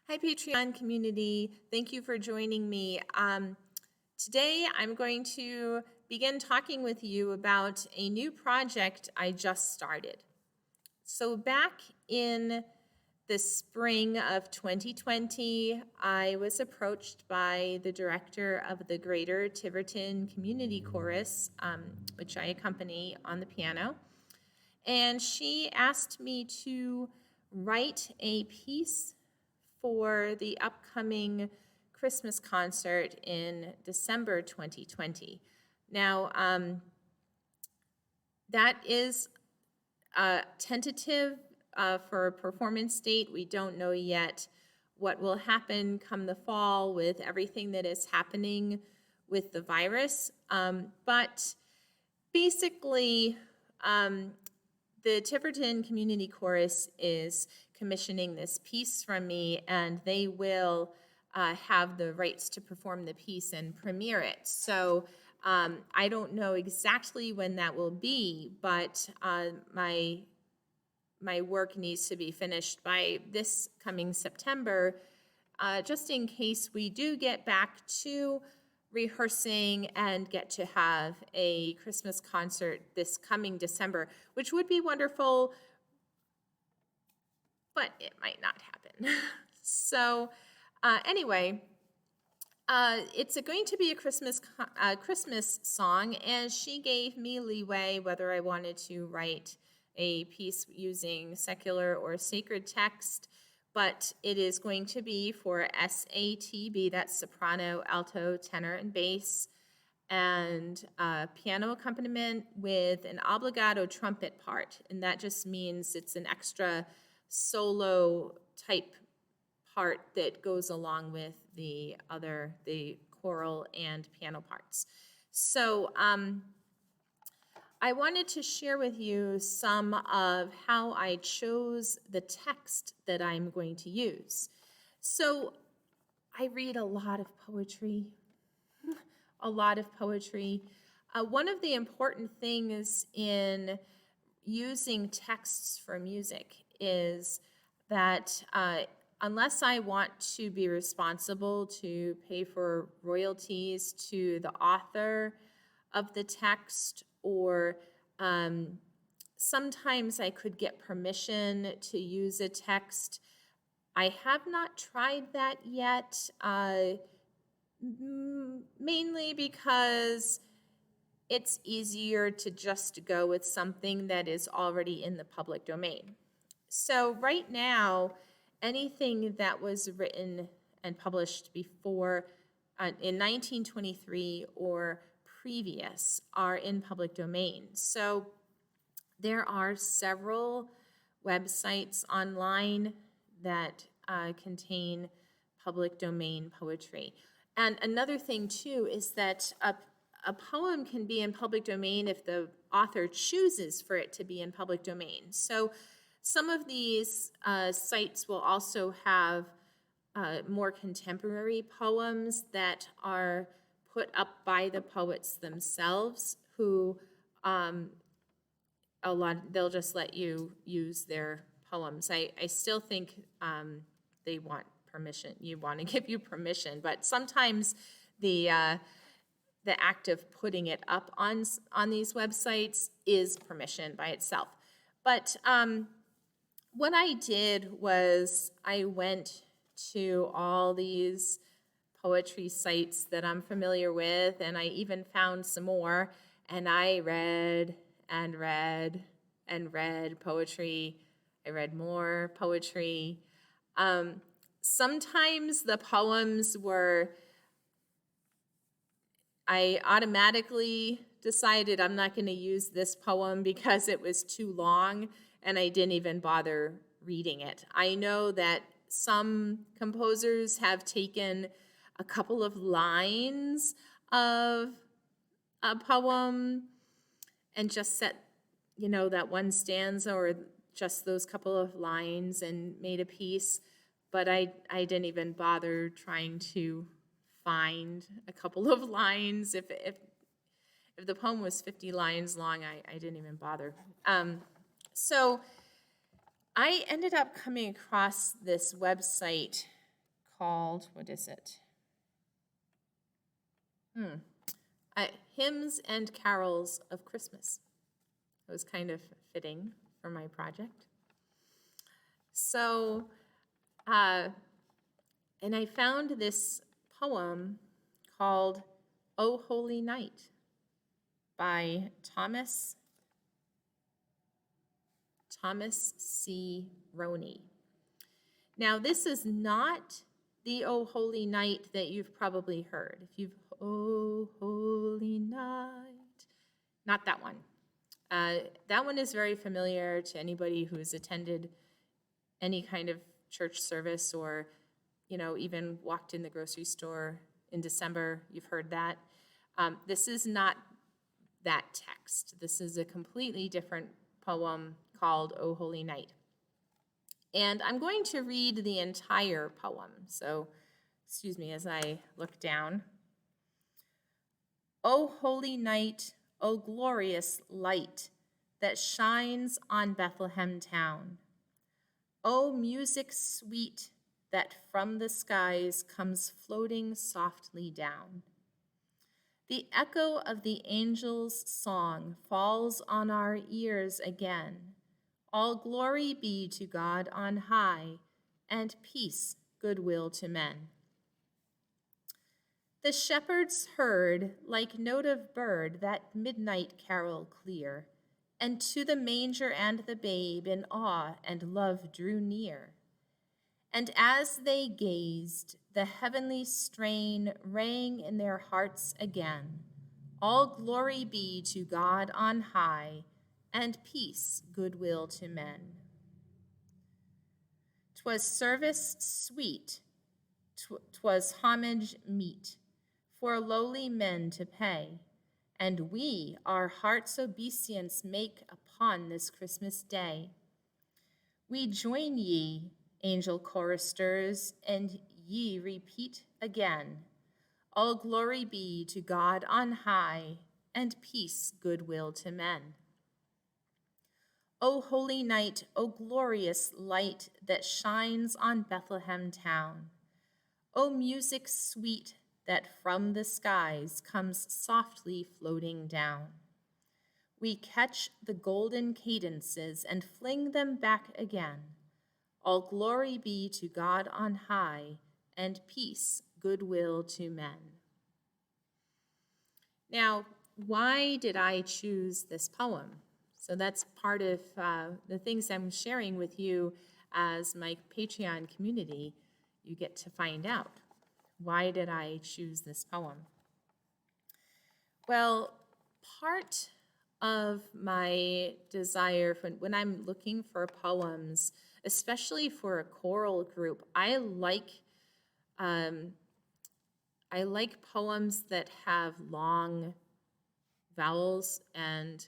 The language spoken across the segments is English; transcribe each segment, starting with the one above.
Hi, Patreon community. Thank you for joining me. Today, I'm going to begin talking with you about a new project I just started. So back in the spring of 2020, I was approached by the director of the Greater Tiverton Community Chorus, which I accompany on the piano, and she asked me to write a piece for the upcoming Christmas concert in December 2020. Now, that is tentative for a performance date. We don't know yet what will happen come the fall with everything that is happening with the virus. But basically, the Tiverton Community Chorus is commissioning this piece from me, and they will have the rights to perform the piece and premiere it. So I don't know exactly when that will be, but my work needs to be finished by this coming September, just in case we do get back to rehearsing and get to have a Christmas concert this coming December, which would be wonderful, but it might not happen. So anyway, it's going to be a Christmas song, and she gave me leeway whether I wanted to write a piece using secular or sacred text, but it is going to be for SATB, that's soprano, alto, tenor, and bass, and piano accompaniment with an obbligato trumpet part, and that just means it's an extra solo type part that goes along with the choral and piano parts. So I wanted to share with you some of how I chose the text that I'm going to use. So I read a lot of poetry, one of the important things in using texts for music is that unless I want to be responsible to pay for royalties to the author of the text, or sometimes I could get permission to use a text. I have not tried that yet, mainly because it's easier to just go with something that is already in the public domain. So right now, anything that was written and published before in 1923 or previous are in public domain. So there are several websites online that contain public domain poetry. And another thing too is that a poem can be in public domain if the author chooses for it to be in public domain. So some of these sites will also have more contemporary poems that are put up by the poets themselves, who they'll just let you use their poems. I still think they want permission. You want to give you permission, but sometimes the act of putting it up on these websites is permission by itself. But what I did was I went to all these poetry sites that I'm familiar with, and I even found some more, and I read and read and read poetry. I read more poetry. Sometimes the poems I automatically decided I'm not going to use this poem because it was too long, and I didn't even bother reading it. I know that some composers have taken a couple of lines of a poem and just set, that one stanza or just those couple of lines and made a piece, but I didn't even bother trying to find a couple of lines. If the poem was 50 lines long, I didn't even bother. So I ended up coming across this website called, what is it? Hymns and Carols of Christmas. It was kind of fitting for my project. So, and I found this poem called O Holy Night by Thomas C. Roney. Now, this is not the O Holy Night that you've probably heard. If you've, O Holy Night, not that one. That one is very familiar to anybody who's attended any kind of church service or, even walked in the grocery store in December. You've heard that. This is not that text. This is a completely different poem called O Holy Night. And I'm going to read the entire poem. So, excuse me as I look down. O holy night, O glorious light that shines on Bethlehem town. O music sweet that from the skies comes floating softly down. The echo of the angel's song falls on our ears again. All glory be to God on high, and peace, goodwill to men. The shepherds heard, like note of bird, that midnight carol clear, and to the manger and the babe in awe and love drew near. And as they gazed, the heavenly strain rang in their hearts again. All glory be to God on high, and peace, goodwill to men. 'Twas service sweet, 'twas homage meet, for lowly men to pay, and we our heart's obeisance make upon this Christmas day. We join ye, angel choristers, and ye repeat again, all glory be to God on high, and peace, goodwill to men. O holy night, O glorious light that shines on Bethlehem town. O music sweet that from the skies comes softly floating down. We catch the golden cadences and fling them back again. All glory be to God on high, and peace, goodwill to men. Now, why did I choose this poem? So that's part of the things I'm sharing with you as my Patreon community. You get to find out. Why did I choose this poem? Well, part of my desire when I'm looking for poems, especially for a choral group, I like poems that have long vowels and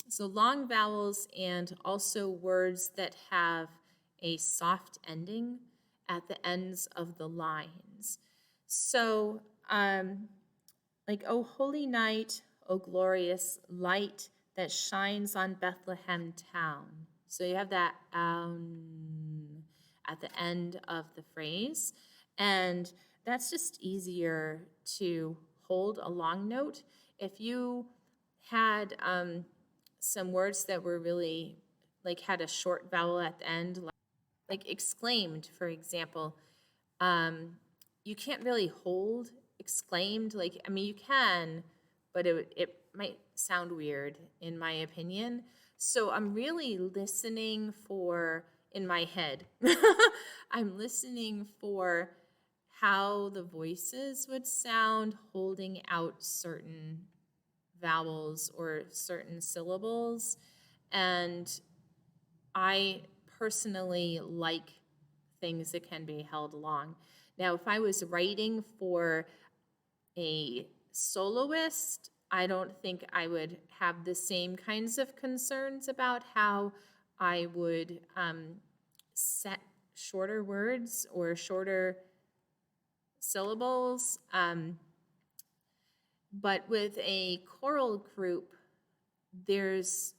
so long vowels and also words that have a soft ending at the ends of the lines. So, like, O holy night, O glorious light that shines on Bethlehem town. So you have that at the end of the phrase, and that's just easier to hold a long note. If you had some words that were really, like, had a short vowel at the end, like exclaimed, for example, you can't really hold exclaimed. Like, I mean, you can, but it might sound weird, in my opinion. So I'm really listening for, in my head, I'm listening for how the voices would sound holding out certain vowels or certain syllables. And I personally like things that can be held long. Now, if I was writing for a soloist, I don't think I would have the same kinds of concerns about how I would set shorter words or shorter syllables. But with a choral group, there's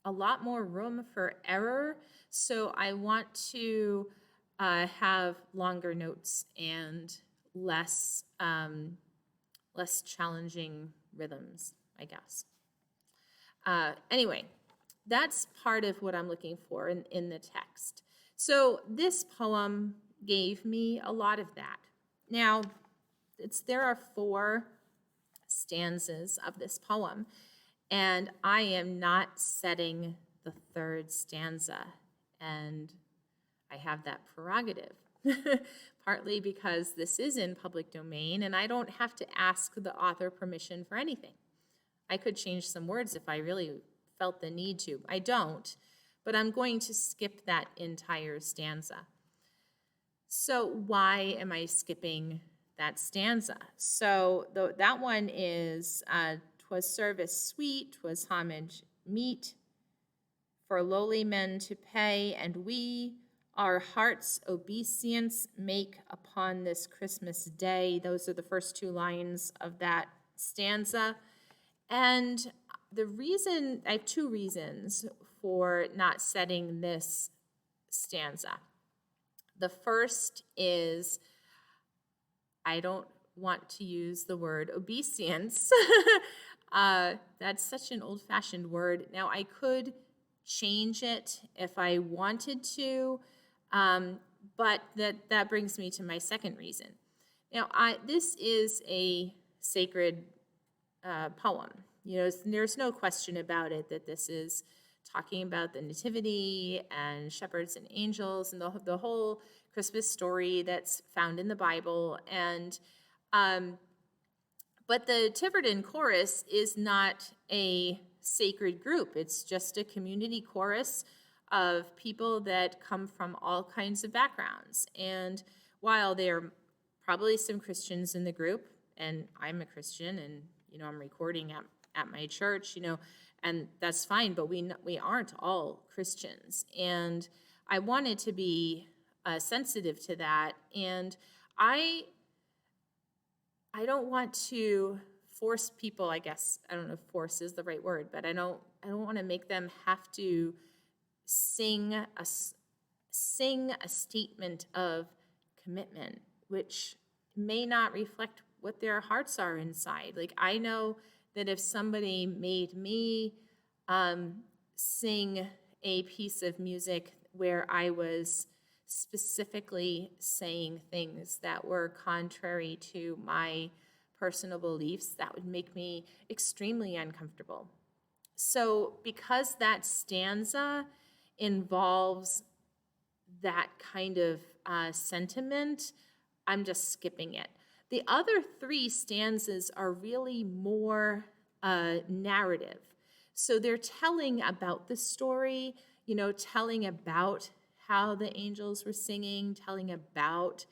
a lot more room for error. So I want to have longer notes and less less challenging rhythms, I guess. Anyway, that's part of what I'm looking for in the text. So this poem gave me a lot of that. Now, there are 4 stanzas of this poem, and I am not setting the 3rd stanza, and I have that prerogative, partly because this is in public domain, and I don't have to ask the author permission for anything. I could change some words if I really felt the need to. I don't, but I'm going to skip that entire stanza. So why am I skipping that stanza? So that one is, 'twas service sweet, 'twas homage meet, for lowly men to pay, and we our hearts obeisance make upon this Christmas day. Those are the first 2 lines of that stanza. And the reason, I have 2 reasons for not setting this stanza. The first is I don't want to use the word obeisance. That's such an old-fashioned word. Now, I could change it if I wanted to, but that brings me to my second reason. Now, this is a sacred poem. You know, there's no question about it that this is talking about the nativity and shepherds and angels and the whole Christmas story that's found in the Bible. And but the Tiverton chorus is not a sacred group. It's just a community chorus of people that come from all kinds of backgrounds. And while there are probably some Christians in the group, and I'm a Christian, and you know, I'm recording at my church, you know, and that's fine, but we aren't all Christians. And I wanted to be sensitive to that. And I don't want to force people, I guess, I don't know if force is the right word, but I don't want to make them have to sing a statement of commitment, which may not reflect what their hearts are inside. Like, I know that if somebody made me sing a piece of music where I was specifically saying things that were contrary to my personal beliefs, that would make me extremely uncomfortable. So because that stanza involves that kind of sentiment, I'm just skipping it. The other 3 stanzas are really more narrative. So they're telling about the story, you know, telling about how the angels were singing, telling about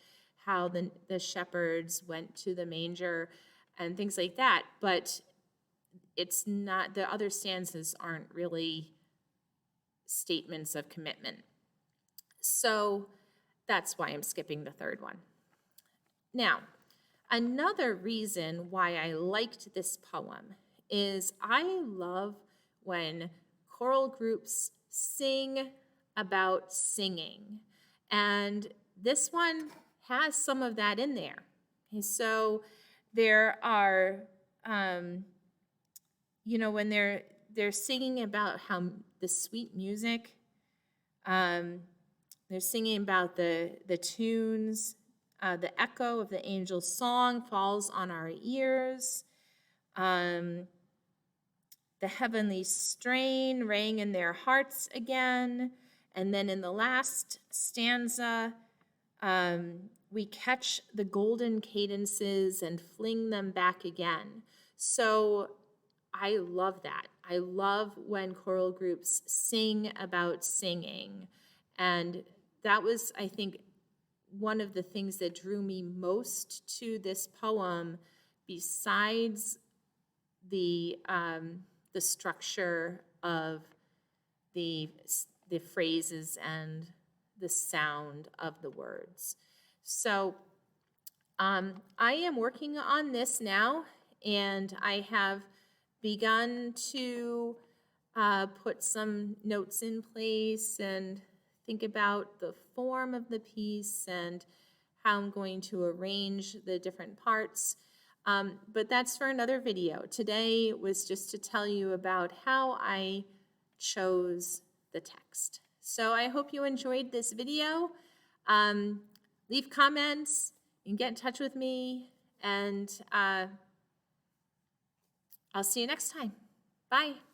how the shepherds went to the manger and things like that. But it's not, the other stanzas aren't really statements of commitment. So that's why I'm skipping the 3rd one. Now, another reason why I liked this poem is I love when choral groups sing about singing. And this one has some of that in there. Okay, so there are, you know, when they're singing about how the sweet music, they're singing about the tunes, the echo of the angel's song falls on our ears. The heavenly strain rang in their hearts again. And then in the last stanza, we catch the golden cadences and fling them back again. So I love that. I love when choral groups sing about singing. And that was, I think, one of the things that drew me most to this poem, besides the structure of the phrases and the sound of the words. So I am working on this now, and I have begun to put some notes in place and think about the form of the piece and how I'm going to arrange the different parts. But that's for another video. Today was just to tell you about how I chose the text. So I hope you enjoyed this video. Leave comments and get in touch with me, and I'll see you next time. Bye.